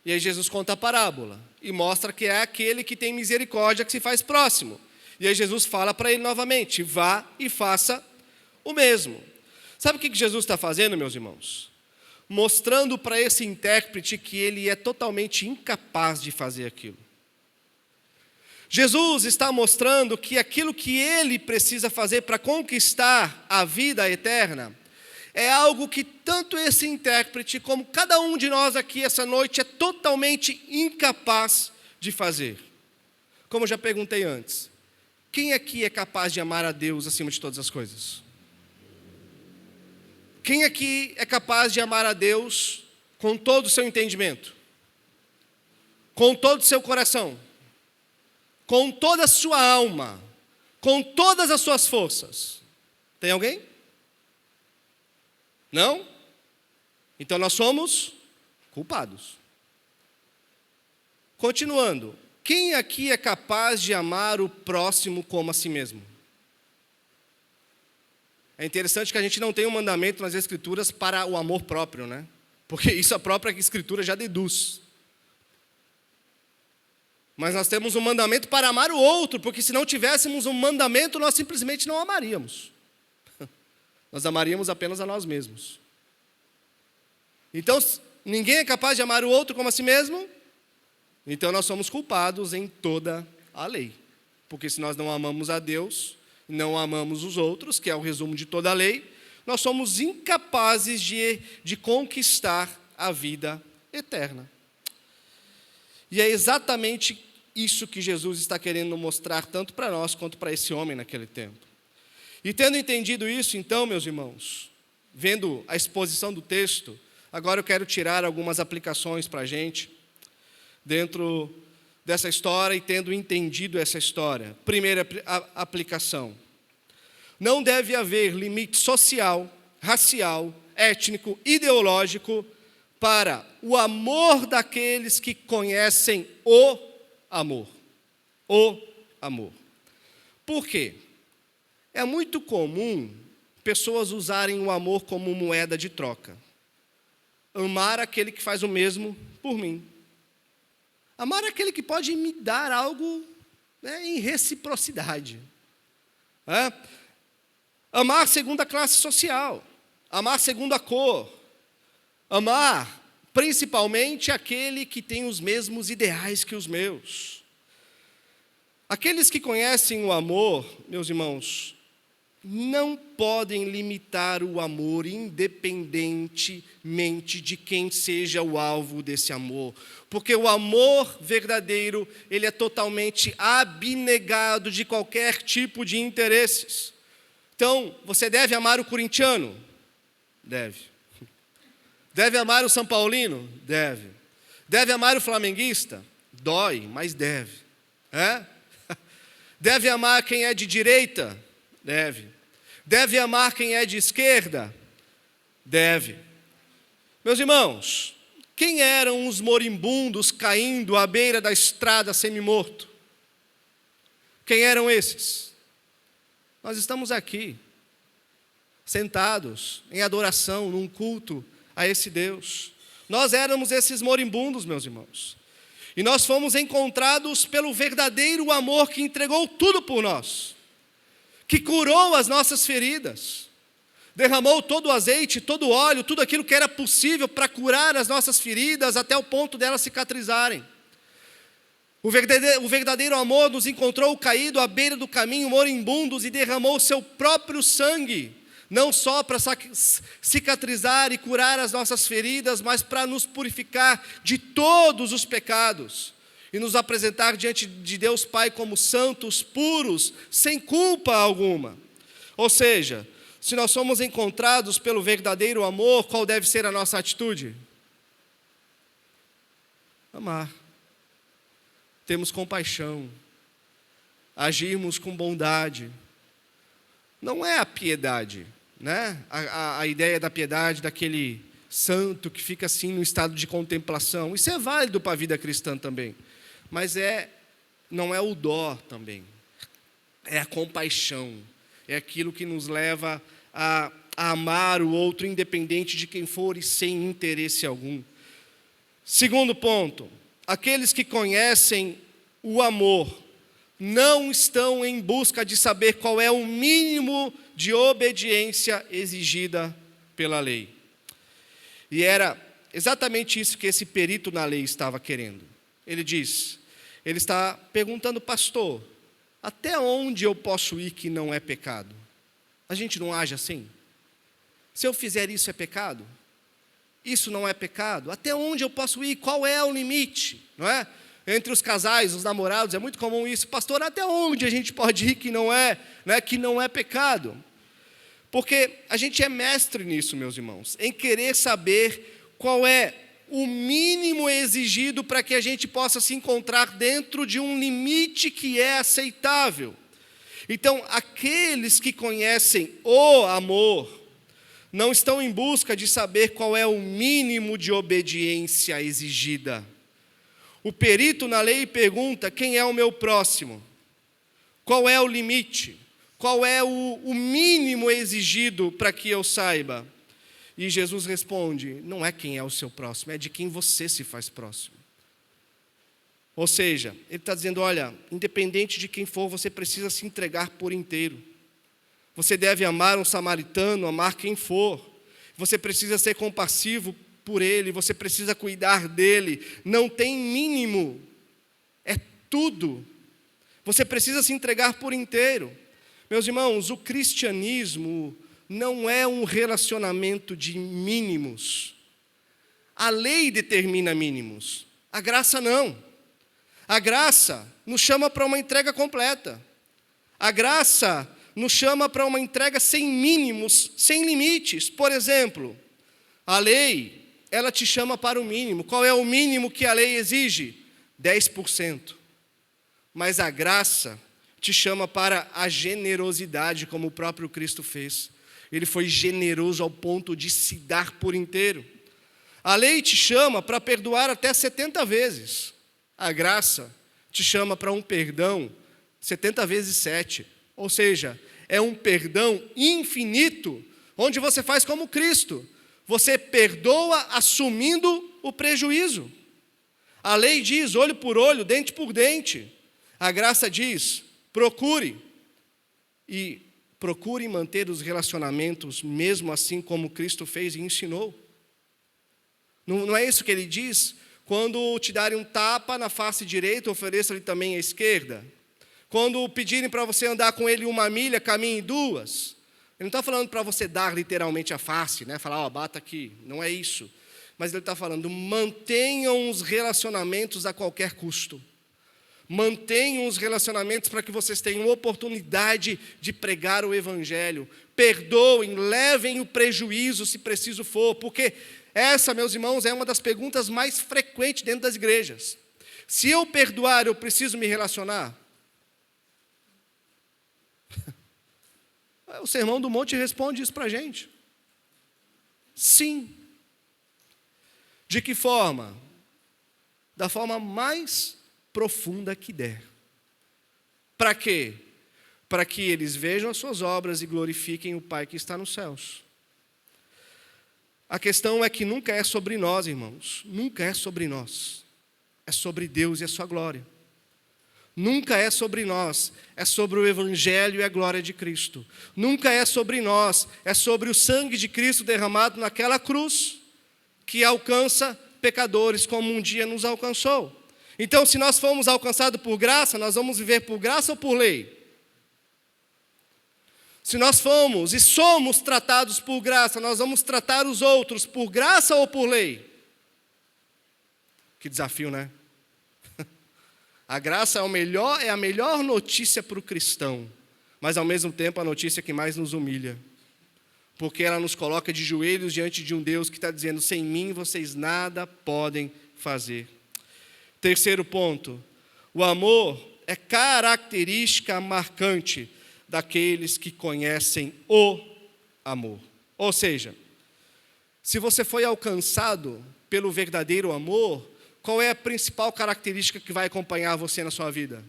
E aí Jesus conta a parábola e mostra que é aquele que tem misericórdia que se faz próximo. E aí Jesus fala para ele novamente, vá e faça o mesmo. Sabe o que Jesus está fazendo, meus irmãos? Mostrando para esse intérprete que ele é totalmente incapaz de fazer aquilo. Jesus está mostrando que aquilo que ele precisa fazer para conquistar a vida eterna é algo que tanto esse intérprete como cada um de nós aqui essa noite é totalmente incapaz de fazer. Como eu já perguntei antes, quem aqui é capaz de amar a Deus acima de todas as coisas? Quem aqui é capaz de amar a Deus com todo o seu entendimento? Com todo o seu coração? Com toda a sua alma? Com todas as suas forças? Tem alguém? Não? Então nós somos culpados. Continuando, quem aqui é capaz de amar o próximo como a si mesmo? É interessante que a gente não tem um mandamento nas Escrituras para o amor próprio, né? Porque isso a própria Escritura já deduz. Mas nós temos um mandamento para amar o outro, porque se não tivéssemos um mandamento, nós simplesmente não amaríamos. Nós amaríamos apenas a nós mesmos. Então, ninguém é capaz de amar o outro como a si mesmo? Então nós somos culpados em toda a lei. Porque se nós não amamos a Deus, não amamos os outros, que é o resumo de toda a lei, nós somos incapazes de conquistar a vida eterna. E é exatamente isso que Jesus está querendo mostrar tanto para nós quanto para esse homem naquele tempo. E tendo entendido isso, então, meus irmãos, vendo a exposição do texto, agora eu quero tirar algumas aplicações para a gente, dentro dessa história e tendo entendido essa história. Primeira aplicação. Não deve haver limite social, racial, étnico, ideológico para o amor daqueles que conhecem o amor. O amor. Por quê? É muito comum pessoas usarem o amor como moeda de troca. Amar aquele que faz o mesmo por mim. Amar aquele que pode me dar algo, né, em reciprocidade. Amar segundo a classe social. Amar segundo a cor. Amar principalmente aquele que tem os mesmos ideais que os meus. Aqueles que conhecem o amor, meus irmãos, não podem limitar o amor independentemente de quem seja o alvo desse amor. Porque o amor verdadeiro, ele é totalmente abnegado de qualquer tipo de interesses. Então, você deve amar o corintiano? Deve. Deve amar o São Paulino? Deve. Deve amar o flamenguista? Dói, mas deve. Deve amar quem é de direita? Deve. Deve amar quem é de esquerda? Deve. Meus irmãos, quem eram os moribundos caindo à beira da estrada semi-morto? Quem eram esses? Nós estamos aqui, sentados em adoração, num culto a esse Deus. Nós éramos esses moribundos, meus irmãos. E nós fomos encontrados pelo verdadeiro amor que entregou tudo por nós, que curou as nossas feridas, derramou todo o azeite, todo o óleo, tudo aquilo que era possível para curar as nossas feridas até o ponto delas cicatrizarem. O verdadeiro amor nos encontrou caído à beira do caminho, moribundos, e derramou o seu próprio sangue, não só para cicatrizar e curar as nossas feridas, mas para nos purificar de todos os pecados e nos apresentar diante de Deus Pai como santos, puros, sem culpa alguma. Ou seja, se nós somos encontrados pelo verdadeiro amor, qual deve ser a nossa atitude? Amar. Termos compaixão, agirmos com bondade, não é a piedade, né? A ideia da piedade, daquele santo que fica assim no estado de contemplação. Isso é válido para a vida cristã também. Mas não é o dó também. É a compaixão. É aquilo que nos leva a amar o outro, independente de quem for e sem interesse algum. Segundo ponto, aqueles que conhecem o amor não estão em busca de saber qual é o mínimo de obediência exigida pela lei. E era exatamente isso que esse perito na lei estava querendo. Ele está perguntando, pastor, até onde eu posso ir que não é pecado? A gente não age assim? Se eu fizer isso é pecado? Isso não é pecado? Até onde eu posso ir? Qual é o limite? Não é? Entre os casais, os namorados, é muito comum isso. Pastor, até onde a gente pode ir que não é pecado? Porque a gente é mestre nisso, meus irmãos, em querer saber qual é o mínimo exigido para que a gente possa se encontrar dentro de um limite que é aceitável. Então, aqueles que conhecem o amor não estão em busca de saber qual é o mínimo de obediência exigida. O perito na lei pergunta: quem é o meu próximo? Qual é o limite? Qual é o mínimo exigido para que eu saiba? E Jesus responde: não é quem é o seu próximo, é de quem você se faz próximo. Ou seja, ele está dizendo, olha, independente de quem for, você precisa se entregar por inteiro. Você deve amar um samaritano, amar quem for. Você precisa ser compassivo por ele, você precisa cuidar dele. Não tem mínimo, é tudo. Você precisa se entregar por inteiro. Meus irmãos, o cristianismo não é um relacionamento de mínimos. A lei determina mínimos, a graça não. A graça nos chama para uma entrega completa. A graça nos chama para uma entrega sem mínimos, sem limites. Por exemplo, a lei, ela te chama para o mínimo. Qual é o mínimo que a lei exige? 10%. Mas a graça te chama para a generosidade, como o próprio Cristo fez. Ele foi generoso ao ponto de se dar por inteiro. A lei te chama para perdoar até 70 vezes. A graça te chama para um perdão 70 vezes 7. Ou seja, é um perdão infinito, onde você faz como Cristo. Você perdoa assumindo o prejuízo. A lei diz olho por olho, dente por dente. A graça diz procure. E procure manter os relacionamentos mesmo assim como Cristo fez e ensinou. Não é isso que ele diz? Quando te darem um tapa na face direita, ofereça-lhe também a esquerda. Quando pedirem para você andar com ele 1 milha, caminhe 2. Ele não está falando para você dar literalmente a face, né? Falar, bata aqui. Não é isso. Mas ele está falando, mantenham os relacionamentos a qualquer custo. Mantenham os relacionamentos para que vocês tenham oportunidade de pregar o Evangelho. Perdoem, levem o prejuízo se preciso for, porque essa, meus irmãos, é uma das perguntas mais frequentes dentro das igrejas. Se eu perdoar, eu preciso me relacionar? O Sermão do Monte responde isso para a gente. Sim. De que forma? Da forma mais profunda que der. Para quê? Para que eles vejam as suas obras e glorifiquem o Pai que está nos céus. A questão é que nunca é sobre nós, irmãos. Nunca é sobre nós. É sobre Deus e a sua glória. Nunca é sobre nós. É sobre o Evangelho e a glória de Cristo. Nunca é sobre nós. É sobre o sangue de Cristo derramado naquela cruz que alcança pecadores como um dia nos alcançou. Então, se nós formos alcançados por graça, nós vamos viver por graça ou por lei? Se nós fomos e somos tratados por graça, nós vamos tratar os outros por graça ou por lei? Que desafio, né? A graça é a melhor notícia para o cristão, mas ao mesmo tempo a notícia que mais nos humilha. Porque ela nos coloca de joelhos diante de um Deus que está dizendo, sem mim vocês nada podem fazer. Terceiro ponto, o amor é característica marcante daqueles que conhecem o amor. Ou seja, se você foi alcançado pelo verdadeiro amor, qual é a principal característica que vai acompanhar você na sua vida?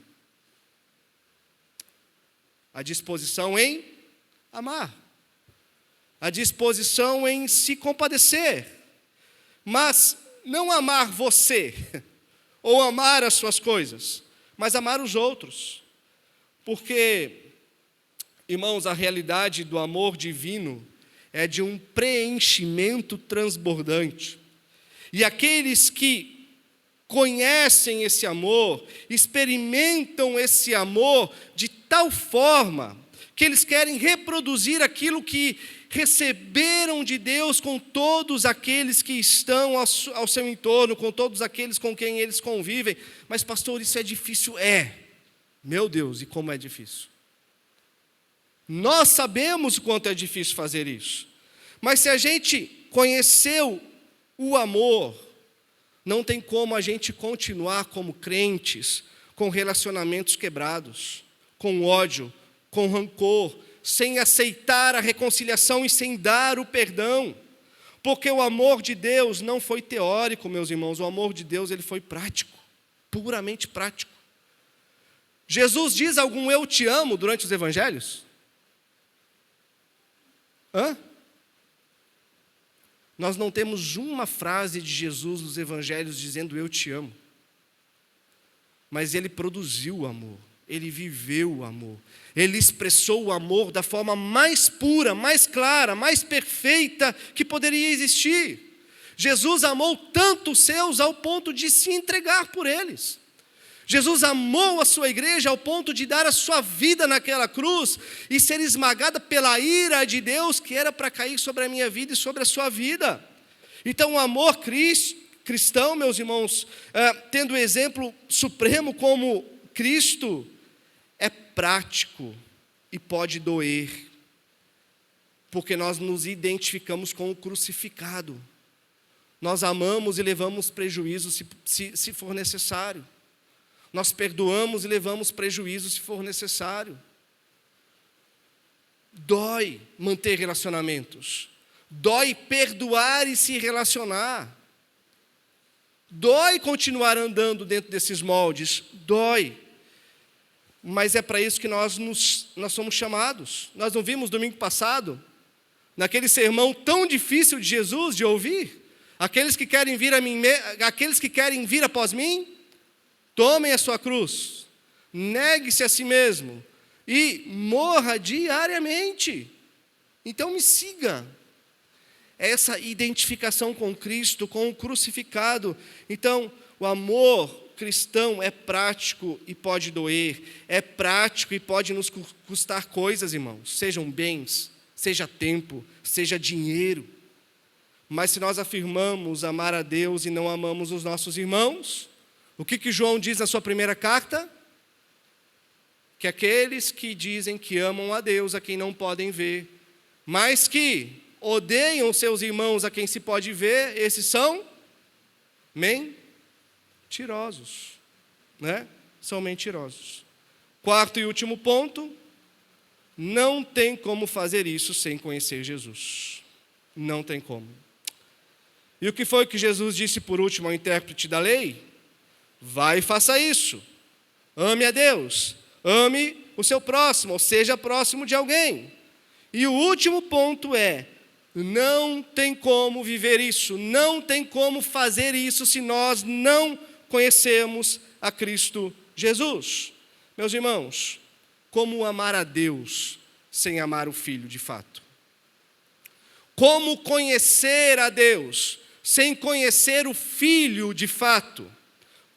A disposição em amar. A disposição em se compadecer. Mas não amar você, ou amar as suas coisas, mas amar os outros. Porque, irmãos, a realidade do amor divino é de um preenchimento transbordante. E aqueles que conhecem esse amor, experimentam esse amor de tal forma que eles querem reproduzir aquilo que receberam de Deus com todos aqueles que estão ao seu entorno, com todos aqueles com quem eles convivem. Mas, pastor, isso é difícil? É. Meu Deus, e como é difícil. Nós sabemos o quanto é difícil fazer isso. Mas se a gente conheceu o amor, não tem como a gente continuar como crentes com relacionamentos quebrados, com ódio, com rancor, sem aceitar a reconciliação e sem dar o perdão. Porque o amor de Deus não foi teórico, meus irmãos, o amor de Deus ele foi prático, puramente prático. Jesus diz algum eu te amo durante os evangelhos? Nós não temos uma frase de Jesus nos evangelhos dizendo eu te amo. Mas ele produziu o amor, ele viveu o amor, ele expressou o amor da forma mais pura, mais clara, mais perfeita que poderia existir. Jesus amou tanto os seus ao ponto de se entregar por eles. Jesus amou a sua igreja ao ponto de dar a sua vida naquela cruz e ser esmagada pela ira de Deus que era para cair sobre a minha vida e sobre a sua vida. Então o amor cristão, meus irmãos, tendo o exemplo supremo como Cristo, é prático e pode doer, porque nós nos identificamos com o crucificado. Nós amamos e levamos prejuízo se for necessário. Nós perdoamos e levamos prejuízo se for necessário. Dói manter relacionamentos. Dói perdoar e se relacionar. Dói continuar andando dentro desses moldes. Dói. Mas é para isso que nós somos chamados. Nós não vimos domingo passado, naquele sermão tão difícil de Jesus de ouvir? Aqueles que querem vir após mim, tomem a sua cruz, negue-se a si mesmo e morra diariamente. Então me siga. Essa identificação com Cristo, com o crucificado. Então, o amor cristão é prático e pode doer, é prático e pode nos custar coisas, irmãos, sejam bens, seja tempo, seja dinheiro. Mas se nós afirmamos amar a Deus e não amamos os nossos irmãos, o que João diz na sua primeira carta? Que aqueles que dizem que amam a Deus, a quem não podem ver, mas que odeiam seus irmãos a quem se pode ver, esses são mentirosos, né? São mentirosos. Quarto e último ponto, não tem como fazer isso sem conhecer Jesus. Não tem como. E o que foi que Jesus disse por último ao intérprete da lei? Vai e faça isso. Ame a Deus, ame o seu próximo, ou seja, próximo de alguém. E o último ponto é, não tem como viver isso, não tem como fazer isso se nós não conhecemos a Cristo Jesus. Meus irmãos, como amar a Deus sem amar o Filho de fato? Como conhecer a Deus sem conhecer o Filho de fato?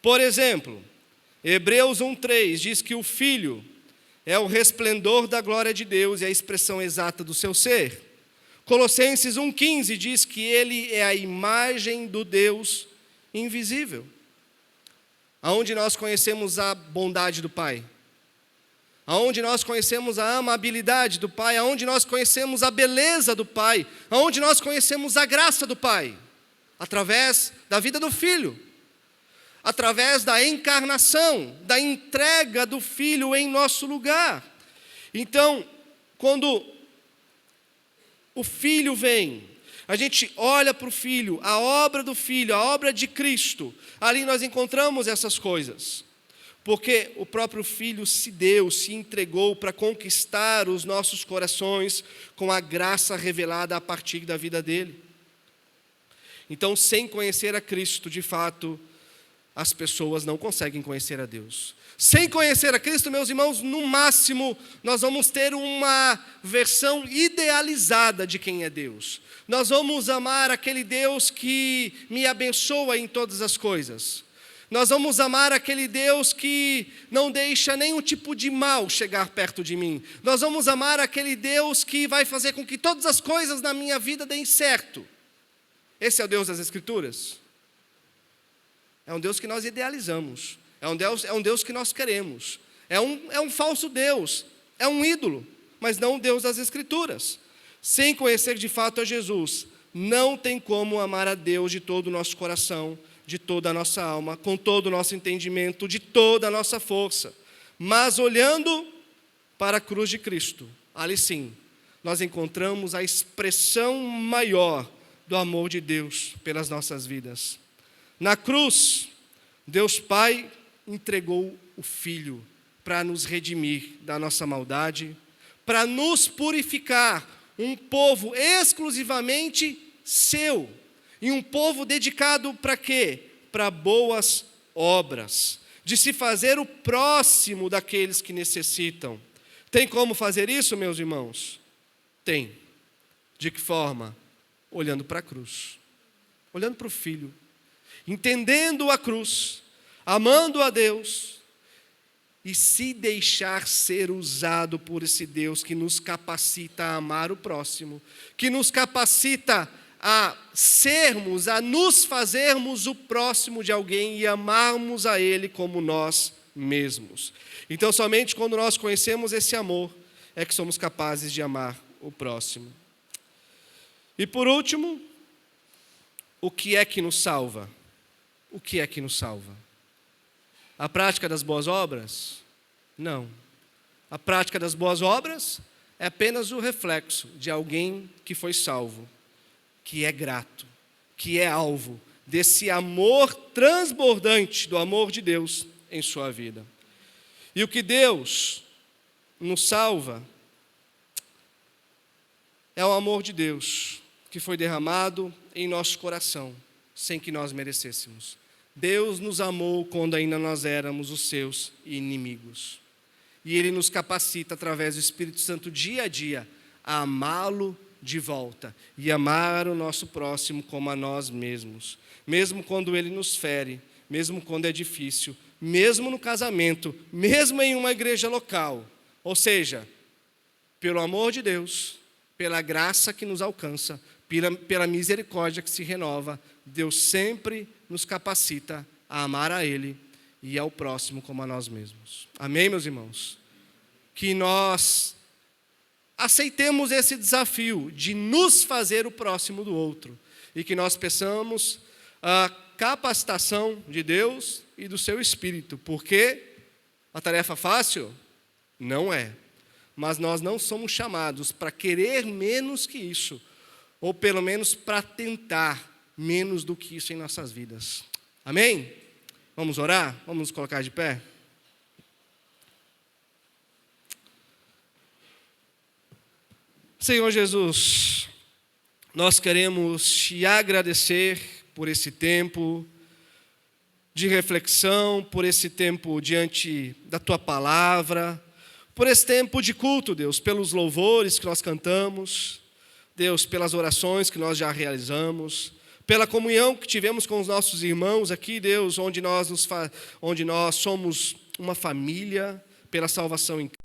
Por exemplo, Hebreus 1:3 diz que o Filho é o resplendor da glória de Deus e a expressão exata do seu ser. Colossenses 1:15 diz que ele é a imagem do Deus invisível. Aonde nós conhecemos a bondade do Pai, aonde nós conhecemos a amabilidade do Pai, aonde nós conhecemos a beleza do Pai, aonde nós conhecemos a graça do Pai, através da vida do Filho, através da encarnação, da entrega do Filho em nosso lugar. Então, quando o Filho vem, a gente olha para o Filho, a obra do Filho, a obra de Cristo, ali nós encontramos essas coisas. Porque o próprio Filho se deu, se entregou para conquistar os nossos corações com a graça revelada a partir da vida dele. Então, sem conhecer a Cristo, de fato, as pessoas não conseguem conhecer a Deus. Sem conhecer a Cristo, meus irmãos, no máximo, nós vamos ter uma versão idealizada de quem é Deus. Nós vamos amar aquele Deus que me abençoa em todas as coisas. Nós vamos amar aquele Deus que não deixa nenhum tipo de mal chegar perto de mim. Nós vamos amar aquele Deus que vai fazer com que todas as coisas na minha vida deem certo. Esse é o Deus das Escrituras? É um Deus que nós idealizamos. É um Deus que nós queremos. É um falso Deus. É um ídolo, mas não o Deus das Escrituras. Sem conhecer de fato a Jesus, não tem como amar a Deus de todo o nosso coração, de toda a nossa alma, com todo o nosso entendimento, de toda a nossa força. Mas olhando para a cruz de Cristo, ali sim, nós encontramos a expressão maior do amor de Deus pelas nossas vidas. Na cruz, Deus Pai entregou o Filho para nos redimir da nossa maldade, para nos purificar, um povo exclusivamente seu, e um povo dedicado para quê? Para boas obras, de se fazer o próximo daqueles que necessitam. Tem como fazer isso, meus irmãos? Tem. De que forma? Olhando para a cruz, olhando para o Filho, entendendo a cruz, amando a Deus e se deixar ser usado por esse Deus que nos capacita a amar o próximo, que nos capacita a sermos, a nos fazermos o próximo de alguém e amarmos a Ele como nós mesmos. Então, somente quando nós conhecemos esse amor, é que somos capazes de amar o próximo. E por último, o que é que nos salva? O que é que nos salva? A prática das boas obras? Não. A prática das boas obras é apenas o reflexo de alguém que foi salvo, que é grato, que é alvo desse amor transbordante do amor de Deus em sua vida. E o que Deus nos salva é o amor de Deus que foi derramado em nosso coração, sem que nós merecêssemos. Deus nos amou quando ainda nós éramos os seus inimigos. E Ele nos capacita, através do Espírito Santo, dia a dia, a amá-lo de volta e amar o nosso próximo como a nós mesmos. Mesmo quando ele nos fere, mesmo quando é difícil, mesmo no casamento, mesmo em uma igreja local. Ou seja, pelo amor de Deus, pela graça que nos alcança, pela misericórdia que se renova, Deus sempre nos capacita a amar a Ele e ao próximo como a nós mesmos. Amém, meus irmãos? Que nós aceitemos esse desafio de nos fazer o próximo do outro e que nós peçamos a capacitação de Deus e do seu Espírito, porque a tarefa fácil não é, mas nós não somos chamados para querer menos que isso, ou pelo menos para tentar menos do que isso em nossas vidas. Amém? Vamos orar? Vamos nos colocar de pé? Senhor Jesus, nós queremos te agradecer por esse tempo de reflexão, por esse tempo diante da tua palavra, por esse tempo de culto, Deus, pelos louvores que nós cantamos, Deus, pelas orações que nós já realizamos, pela comunhão que tivemos com os nossos irmãos aqui, Deus, onde nós somos uma família, pela salvação em Cristo.